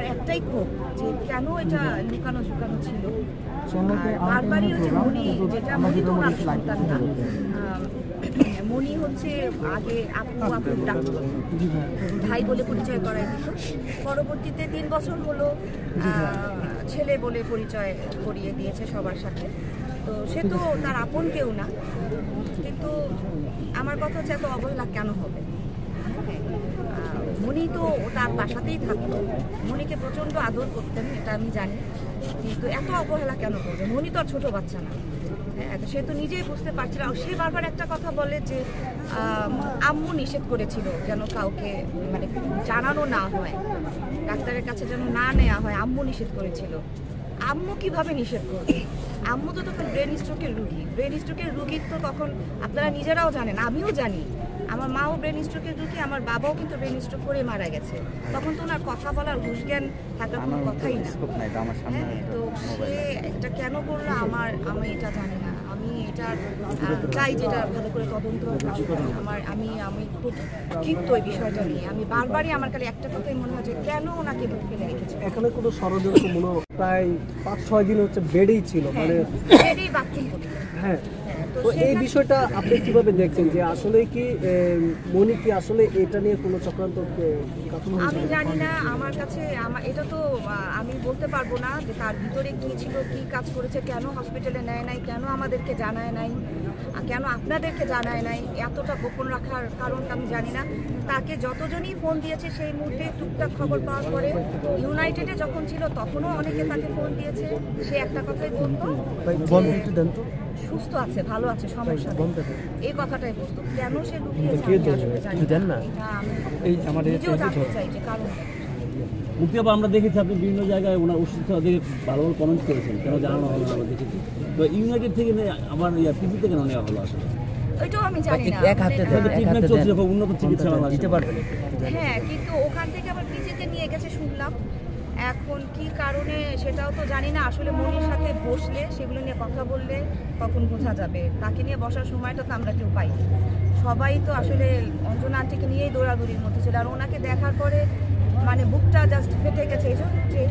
আমার একটাই ক্ষোভ যে কেন এটা লুকানো ঝুকানো ছিল। বারবারই হচ্ছে মনি, যেটা মনি তো ওনার সন্তান না, মনি হচ্ছে আগে আপু আপু ডাকতো, ভাই বলে পরিচয় করাই দিত। পরবর্তীতে 3 বছর হলো ছেলে বলে পরিচয় করিয়ে দিয়েছে সবার সাথে। তো সে তো তার আপন কেউ না, কিন্তু আমার কথা হচ্ছে এত অবহেলা কেন হবে? মনি তো তার বাসাতেই থাকতো, মনিকে প্রচণ্ড আদর করতেন, এটা আমি জানি, কিন্তু এত অবহেলা কেন করবে? মনি তো আর ছোটো বাচ্চা না, সে তো নিজেই বুঝতে পারছিল। সে বারবার একটা কথা বলে যে আম্মু নিষেধ করেছিল যেন কাউকে মানে জানানো না হয়, ডাক্তারের কাছে যেন না নেওয়া হয়, আম্মু নিষেধ করেছিল। আম্মু কিভাবে নিষেধ করবে? আম্মু তো তখন ব্রেন স্ট্রোকের রুগী, ব্রেন স্ট্রোকের রুগীর তো তখন আপনারা নিজেরাও জানেন, আমিও জানি, আমার মাও ব্রেন স্ট্রোকের রুগী, আমার বাবাও কিন্তু ব্রেন স্ট্রোক করে মারা গেছে। তখন তো ওনার কথা বলার হুঁশ জ্ঞান থাকার কোনো কথাই না। হ্যাঁ, তো সে এটা কেন করলো আমি এটা জানি না। আমি এটা চাই যেটা ভালো করে তদন্ত আমি খুব ক্ষিপ্ত এই বিষয়টা নিয়ে। আমি বারবারই আমার কাছে একটা কথাই মনে হয় যে কেন ওনাকে ফেলে রেখেছে। এখানে কোনো ষড়যন্ত্র মনে প্রায় 5-6 দিন হচ্ছে বেডেই ছিল, মানে বেডেই বাথরুম করতো। হ্যাঁ, তো এই বিষয়টা আপনি কিভাবে দেখছেন যে আসলে কি মনি কি আসলে এটা নিয়ে কোনো চক্রান্ত? আমি জানি না, আমার কাছে এটা তো আমি বলতে পারবো না যে তার ভিতরে কি ছিল, কি কাজ করেছে, কেন হসপিটালে নেয় নাই, কেন আমাদেরকে জানায় নাই, কেন আপনাদেরকে জানায় নাই, এতটা গোপন রাখার কারণটা আমি জানি না। তাকে যতজনই ফোন দিয়েছে সেই মুহূর্তে টুকটাক খবর পাওয়ার পরে, ইউনাইটেডে যখন ছিল তখনও অনেকে তাকে ফোন দিয়েছে, সে একটা কথাই বলতো সুস্থ আছে, ভালো আছে, সমস্যা নেই, এই কথাটাই বলতো। কেন সে লুকিয়েছে নিজেও জানতে চাই যে কারণ। মুক্তি আপা, আমরা দেখেছি আপনি বিভিন্ন জায়গায় ওনার অসুস্থতা দেখে ভালোভাবে কমেন্ট করেছেন, কেন জানানো হলো আমরা দেখেছি। তো ইউনাইটেড থেকে আবার পিজিতে কেন নেওয়া হলো আসলে? ওইটাও আমি জানি না। উন্নত চিকিৎসা দিতে পারবেন। হ্যাঁ, কিন্তু ওখান থেকে আবার পিজিতে নিয়ে গেছে শুনলাম। এখন কি কারণে সেটাও তো জানি না। আসলে মনির সাথে বসলে, সেগুলো নিয়ে কথা বললে তখন বোঝা যাবে। তাকে নিয়ে বসার সময়টা তো আমরা কেউ পাই, সবাই তো আসলে অঞ্জনা আন্টিকে নিয়েই দৌড়াদৌড়ির মধ্যে ছিল। আর ওনাকে দেখার পরে মানে বুকটা জাস্ট ফেটে গেছে। এই যে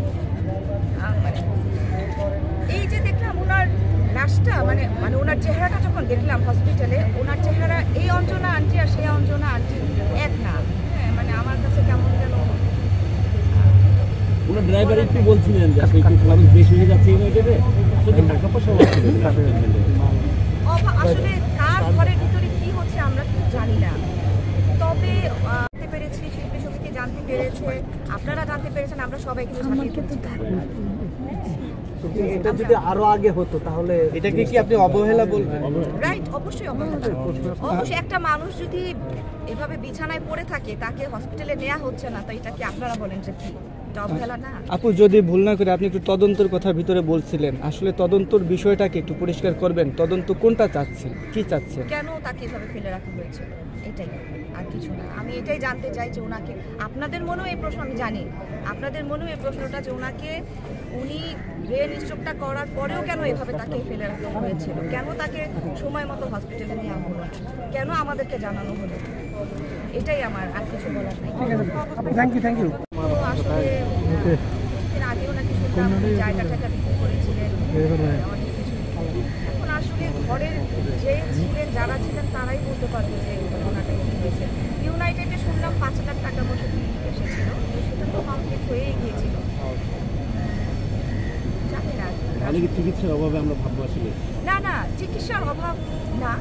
এই যে দেখলাম ওনার লাশটা, মানে ওনার চেহারাটা যখন দেখলাম হসপিটালে, ওনার চেহারা এই অঞ্জনা আন্টি আর সেই অঞ্জনা আন্টি এক না। হ্যাঁ, মানে আমার কাছে কেমন যেন। ওনার ড্রাইভার একটু বলছিলেন যে আপনি একটু মানুষ বেশি হয়ে যাচ্ছে ইউনাইটেডে, আসলে কার ঘরের ভিতরে কি হচ্ছে আমরা কিন্তু জানি না। তবে জানতে পেরেছি, শিল্পী সমিতি জানতে পেরেছে, আপনারা জানতে পেরেছেন, আমরা সবাই কিন্তু এটা যদি আরো আগে হতো তাহলে এটাকে কি আপনি অবহেলা বলবেন? রাইট, অবশ্যই অবহেলা। অবশ্যই একটা মানুষ যদি এভাবে বিছানায় পড়ে থাকে, তাকে হসপিটালে নেওয়া হচ্ছে না, তো এটা কি আপনারা বলেন যে কি অবহেলা না? আপু, যদি ভুল না করে আপনি একটু তদন্তের কথা ভিতরে বলছিলেন, আসলে তদন্তর বিষয়টাকে একটু পরিষ্কার করবেন। তদন্ত কোনটা চাচ্ছেন, কি চাচ্ছেন, কেন তাকে এভাবে ফেলে রাখা হয়েছে, এটাই, আর কিছু না। আমি এটাই জানতে চাই যে ওনাকে, আপনাদের মনেও এই প্রশ্ন, আমি জানি আপনাদের মনেও এই প্রশ্নটা, যে ওনাকে উনি ব্রেন স্ট্রোকটা করার পরেও কেন এভাবে তাকে ফেলে রাখা হয়েছিল, কেন তাকে সময় মতো হসপিটালে নেওয়া হলো, কেন আমাদেরকে জানানো হলো, এটাই আমার, আর কিছু বলার নাই। Thank you. আসলে কিছুদিন আগেও নাকি শুনলাম জায়গা টাকা বিক্রি করেছিলেন, অনেক কিছু। এখন আসলে ঘরের যে ছিলেন, যারা ছিলেন, তারাই বলতে পারবে যে ঘটনাটা কি হয়েছে। ইউনাইটেডে শুনলাম 5 লাখ টাকার মতো বিল এসেছিল, সেটা তো কমপ্লিট হয়েই গিয়েছিল। জানি না, চিকিৎসার অভাবে আমরা ভাববো আসলে না চিকিৎসার অভাব না।